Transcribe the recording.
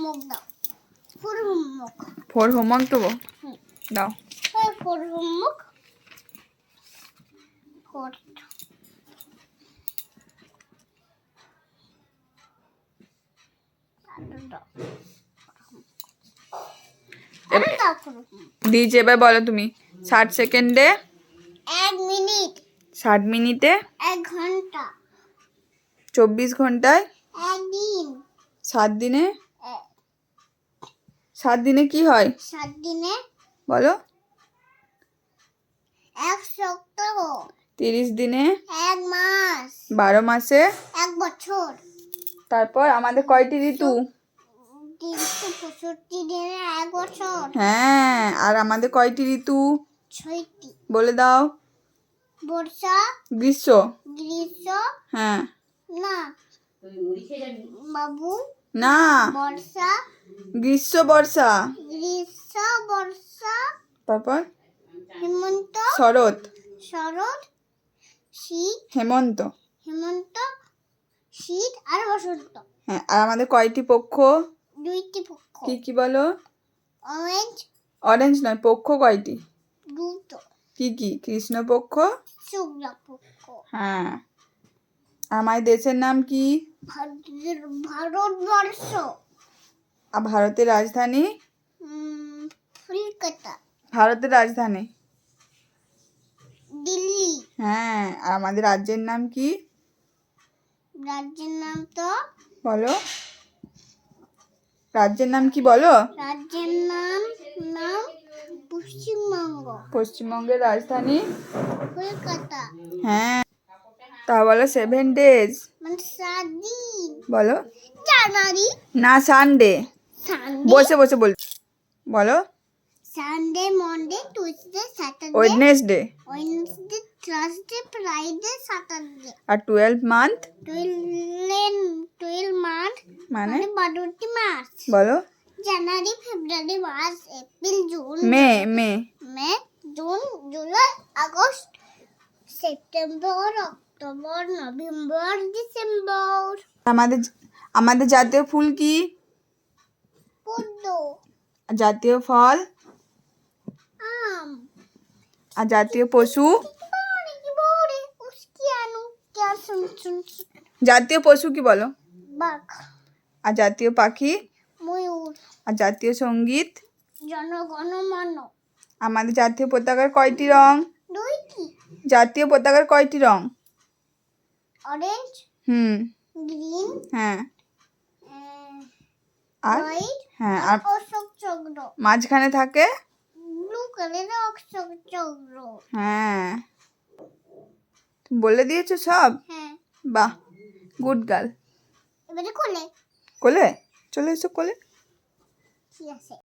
Homework দাও। Four homework. Four homework দেবো? দাও। Four homework. ফোর। দিয়েছি, এবার বলো তুমি। 60 সেকেন্ডে 1 মিনিট। 60 মিনিটে 1 ঘন্টা। 24 ঘন্টায় 1 দিন। 7 দিনে 7 দিনে কি হয়? 7 দিনে বলো। 1 সপ্তাহ। 30 দিনে 1 মাস। 12 মাসে 1 বছর। তারপর আমাদের কয়টি ঋতু? 365 দিনে 1 বছর। হ্যাঁ, আর আমাদের কয়টি ঋতু? 6টি। বলে দাও। বর্ষা, গ্রীষ্ম। গ্রীষ্ম। হ্যাঁ। না বাবু, না, বর্ষা, গ্রীষ্ম বর্ষা। গ্রীষ্ম বর্ষা। তারপর হেমন্ত, শরৎ। শরৎ, শীত, হেমন্ত। হেমন্ত, শীত আর বসন্ত। হ্যাঁ, আর আমাদের কয়টি পক্ষ? 2টি পক্ষ। কি কি বলো? অরেঞ্জ। অরেঞ্জ নয়, পক্ষ কয়টি? 2টো। কি কি? কৃষ্ণপক্ষ, শুক্লপক্ষ। হ্যাঁ। আমার দেশের নাম কি? ভারতবর্ষ। আর ভারতের রাজধানী? কলকাতা। ভারতের রাজধানী? দিল্লি। হ্যাঁ, আর আমাদের রাজ্যের নাম কি? রাজ্যের নাম তো বলো। রাজ্যের নাম কি বলো? রাজ্যের নাম পশ্চিমবঙ্গ। পশ্চিমবঙ্গের রাজধানী? কলকাতা। হ্যাঁ। তা বলো 7 ডেজ। মানে 7 দিন। বলো। জানুয়ারি। না, সানডে। সানডে। বসে বসে বলো। Sunday, Monday, Tuesday, Saturday, Wednesday, Wednesday, Thursday, Friday, Saturday. আর 12 মান্থ 12 মান্থ মানে 12টি মাস। বলো। January, February, March, April, June, May May, June, July, August, September, October, November, December. আমাদের জাতীয় ফুল কি? পদ্ম। জাতীয় ফল? আম। আর জাতীয় পশু? জাতীয় পশু কি বলো? বাঘ। আর জাতীয় পাখি? ময়ূর। আর জাতীয় সঙ্গীত? জনগণমন। আমাদের জাতীয় পতাকার কয়টি রং? 2টি। জাতীয় পতাকার কয়টি রং? অরেঞ্জ, গ্রিন, হ্যাঁ। আর হোয়াইট, হ্যাঁ, আর অশোক চক্র। মাঝখানে থাকে ব্লু কালারের অশোক চক্র। হ্যাঁ। বলে দিয়েছো সব? হ্যাঁ। বাহ, গুড গার্ল। এবারে কোলে। কোলে চলে এসো, কোলে। কি আছে?